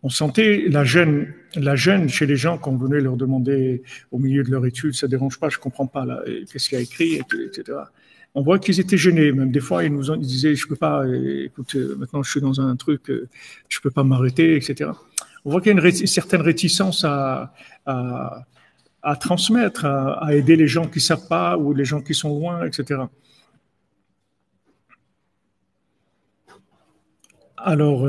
on sentait la gêne chez les gens quand on venait leur demander au milieu de leur étude, ça ne dérange pas, je ne comprends pas, là, qu'est-ce qu'il y a écrit, etc. On voit qu'ils étaient gênés, même des fois, ils disaient, je ne peux pas, écoute, maintenant je suis dans un truc, je ne peux pas m'arrêter, etc. On voit qu'il y a une certaine réticence à transmettre, à aider les gens qui ne savent pas ou les gens qui sont loin, etc. Alors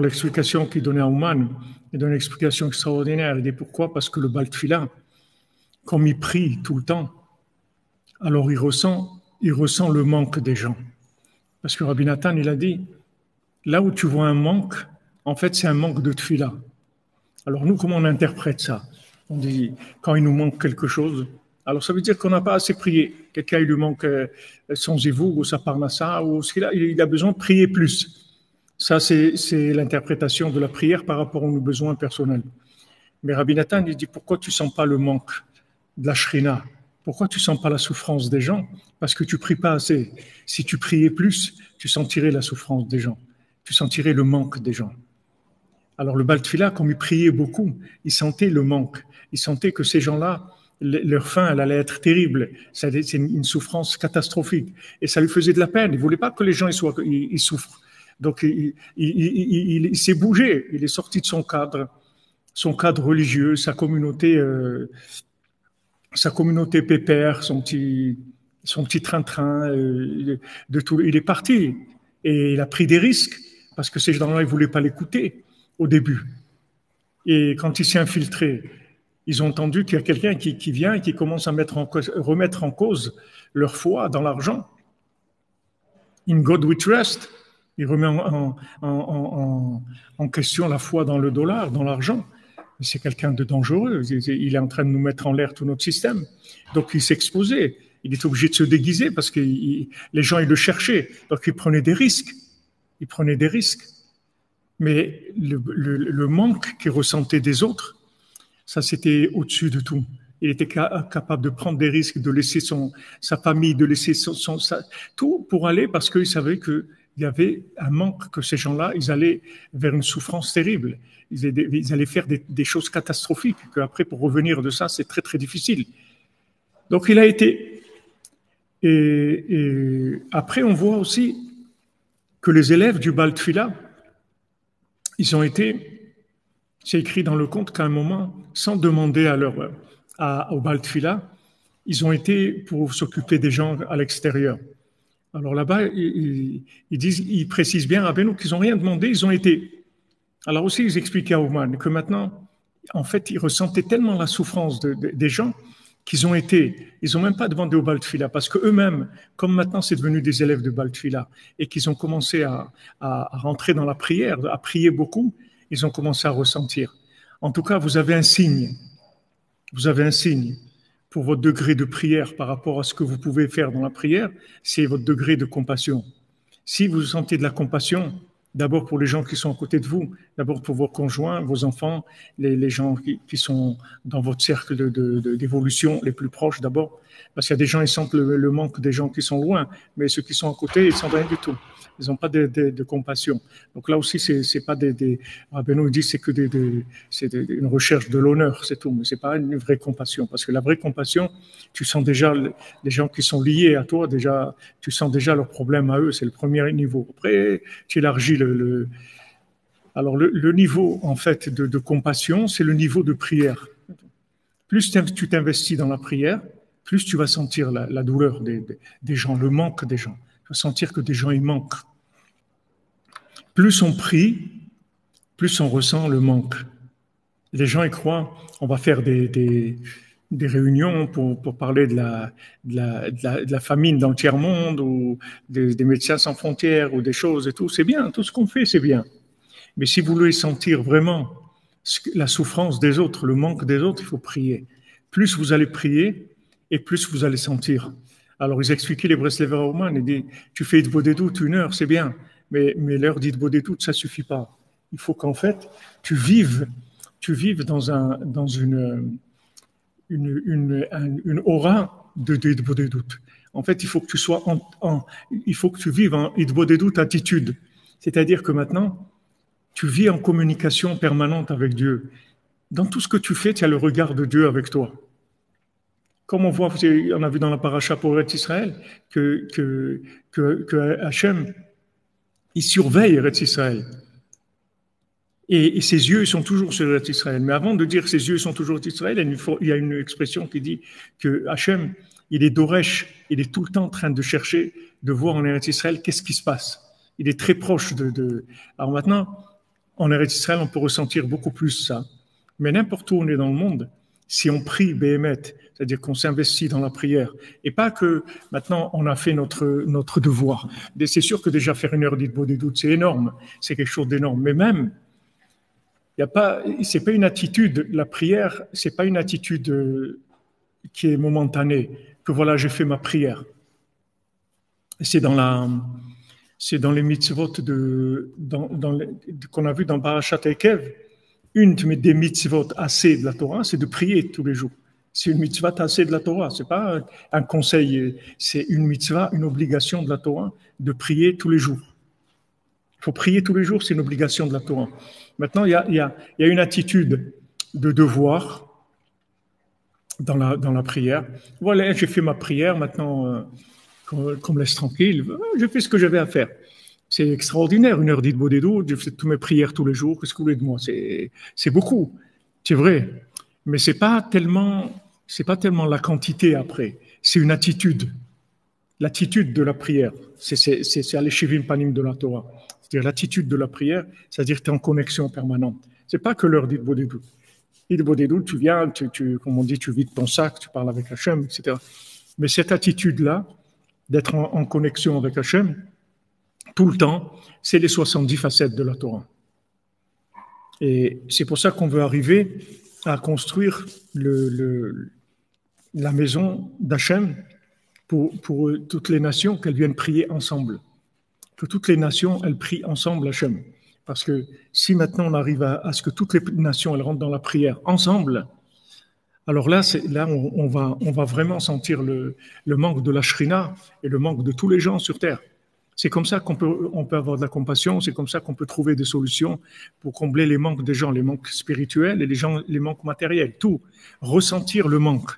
l'explication qu'il donnait à Ouman, il donne une explication extraordinaire. Il dit pourquoi? Parce que le Baal Tefila, comme il prie tout le temps, alors il ressent le manque des gens. Parce que Rabbi Nathan, il a dit, là où tu vois un manque, en fait, c'est un manque de Tefila. Alors nous, comment on interprète ça? On dit, quand il nous manque quelque chose, alors ça veut dire qu'on n'a pas assez prié. Quelqu'un, il lui manque son zivour ou sa parnassa, ou il a besoin de prier plus. Ça, c'est l'interprétation de la prière par rapport à nos besoins personnels. Mais Rabbi Nathan, il dit, pourquoi tu ne sens pas le manque de la shrina? Pourquoi tu ne sens pas la souffrance des gens? Parce que tu ne pries pas assez. Si tu priais plus, tu sentirais la souffrance des gens. Tu sentirais le manque des gens. Alors le Baal Tefila, comme il priait beaucoup, il sentait le manque. Il sentait que ces gens-là, leur fin, elle allait être terrible. C'est une souffrance catastrophique. Et ça lui faisait de la peine. Il ne voulait pas que les gens ils souffrent. Donc il s'est bougé. Il est sorti de son cadre religieux, sa communauté pépère, son petit train-train de tout. Il est parti et il a pris des risques parce que ces gens-là, ils ne voulaient pas l'écouter au début. Et quand il s'est infiltré, ils ont entendu qu'il y a quelqu'un qui vient et qui commence à remettre en cause leur foi dans l'argent. In God we trust. Il remet en question la foi dans le dollar, dans l'argent. C'est quelqu'un de dangereux. Il est en train de nous mettre en l'air tout notre système. Donc il s'exposait. Il est obligé de se déguiser parce que les gens, ils le cherchaient. Donc il prenait des risques. Mais le manque qu'il ressentait des autres, ça c'était au-dessus de tout. Il était capable de prendre des risques, de laisser sa famille, de laisser tout pour aller parce qu'il savait qu'il y avait un manque, que ces gens-là, ils allaient vers une souffrance terrible. Ils allaient faire des choses catastrophiques, qu'après, pour revenir de ça, c'est très, très difficile. Donc, il a été. Et après, on voit aussi que les élèves du Baal Tefila, ils ont été, c'est écrit dans le conte qu'à un moment, sans demander au Baal Tefila, ils ont été pour s'occuper des gens à l'extérieur. Alors là-bas, ils précisent bien à Rabbeinu qu'ils n'ont rien demandé, ils ont été. Alors aussi, ils expliquaient à Ouman que maintenant, en fait, ils ressentaient tellement la souffrance des gens qu'ils ont été. Ils n'ont même pas demandé au Baal Tefila parce qu'eux-mêmes, comme maintenant c'est devenu des élèves de Baal Tefila et qu'ils ont commencé à rentrer dans la prière, à prier beaucoup, ils ont commencé à ressentir. En tout cas, vous avez un signe. Vous avez un signe pour votre degré de prière par rapport à ce que vous pouvez faire dans la prière, c'est votre degré de compassion. Si vous sentez de la compassion, d'abord pour les gens qui sont à côté de vous, d'abord pour vos conjoints, vos enfants, les gens qui sont dans votre cercle d'évolution les plus proches d'abord, parce qu'il y a des gens, ils sentent le manque des gens qui sont loin, mais ceux qui sont à côté, ils ne sentent rien du tout. Ils n'ont pas de compassion. Donc là aussi, c'est pas Rabbeinu dit c'est que c'est une recherche de l'honneur, c'est tout, mais c'est pas une vraie compassion, parce que la vraie compassion, tu sens déjà les gens qui sont liés à toi, déjà, tu sens déjà leurs problèmes à eux, c'est le premier niveau. Après, tu élargis alors le niveau en fait de compassion, c'est le niveau de prière. Plus tu t'investis dans la prière, plus tu vas sentir la douleur des gens, le manque des gens. Tu vas sentir que des gens, ils manquent. Plus on prie, plus on ressent le manque. Les gens, ils croient, on va faire des réunions pour parler de la famine dans le tiers-monde ou des médecins sans frontières ou des choses et tout. C'est bien, tout ce qu'on fait, c'est bien. Mais si vous voulez sentir vraiment la souffrance des autres, le manque des autres, il faut prier. Plus vous allez prier et plus vous allez sentir. Alors, ils expliquaient les Breslever à Ouman, ils disent, tu fais Hitbodedut doutes 1 heure, c'est bien, mais l'heure d'Hitbodedut doutes, ça suffit pas. Il faut qu'en fait, tu vives dans une aura d'Hitbodedut doutes. En fait, il faut que tu sois il faut que tu vives en Hitbodedut doutes attitude. C'est-à-dire que maintenant, Tu vis en communication permanente avec Dieu. Dans tout ce que tu fais, tu as le regard de Dieu avec toi. Comme on a vu dans la paracha pour Eretz Israël, que Hachem, il surveille Eretz Israël. Et ses yeux sont toujours sur Eretz Israël. Mais avant de dire ses yeux sont toujours sur Israël, il y a une expression qui dit que Hachem, il est d'Oresh, il est tout le temps en train de chercher, de voir en Eretz Israël qu'est-ce qui se passe. Il est très proche Alors maintenant, en Eretz Israël, on peut ressentir beaucoup plus ça. Mais n'importe où on est dans le monde, si on prie Béhémet, c'est-à-dire qu'on s'investit dans la prière, et pas que maintenant on a fait notre devoir. C'est sûr que déjà faire une heure d'Hitbod et doute, c'est énorme, c'est quelque chose d'énorme. Mais même, c'est pas une attitude, la prière, c'est pas une attitude qui est momentanée, que voilà, j'ai fait ma prière. C'est dans les mitzvot qu'on a vu dans Parashat Ekev. Une des mitzvot assez de la Torah, c'est de prier tous les jours. C'est une mitzvah assez de la Torah. C'est pas un conseil, c'est une mitzvah, une obligation de la Torah de prier tous les jours. Il faut prier tous les jours, c'est une obligation de la Torah. Maintenant, il y a une attitude de devoir dans la prière. Voilà, j'ai fait ma prière, maintenant, qu'on me laisse tranquille. J'ai fait ce que j'avais à faire. C'est extraordinaire, une heure d'Hitbod et doute, je fais toutes mes prières tous les jours, qu'est-ce que vous voulez de moi? C'est beaucoup, c'est vrai. Mais c'est pas tellement la quantité après, c'est une attitude. L'attitude de la prière, c'est Aleshivim Panim de la Torah. C'est-à-dire l'attitude de la prière, c'est-à-dire que tu es en connexion permanente. C'est pas que l'heure d'Hitbod et doute. Hitbod et doute, tu viens, comme on dit, tu vides ton sac, tu parles avec Hachem, etc. Mais cette attitude-là, d'être en connexion avec Hachem, tout le temps, c'est les 70 facettes de la Torah. Et c'est pour ça qu'on veut arriver à construire la maison d'Hachem pour toutes les nations, qu'elles viennent prier ensemble. Que toutes les nations, elles prient ensemble Hachem. Parce que si maintenant on arrive à ce que toutes les nations, elles rentrent dans la prière ensemble, alors là, on va vraiment sentir le manque de la Shrina et le manque de tous les gens sur terre. C'est comme ça qu'on peut avoir de la compassion, c'est comme ça qu'on peut trouver des solutions pour combler les manques des gens, les manques spirituels et les manques matériels, tout. Ressentir le manque.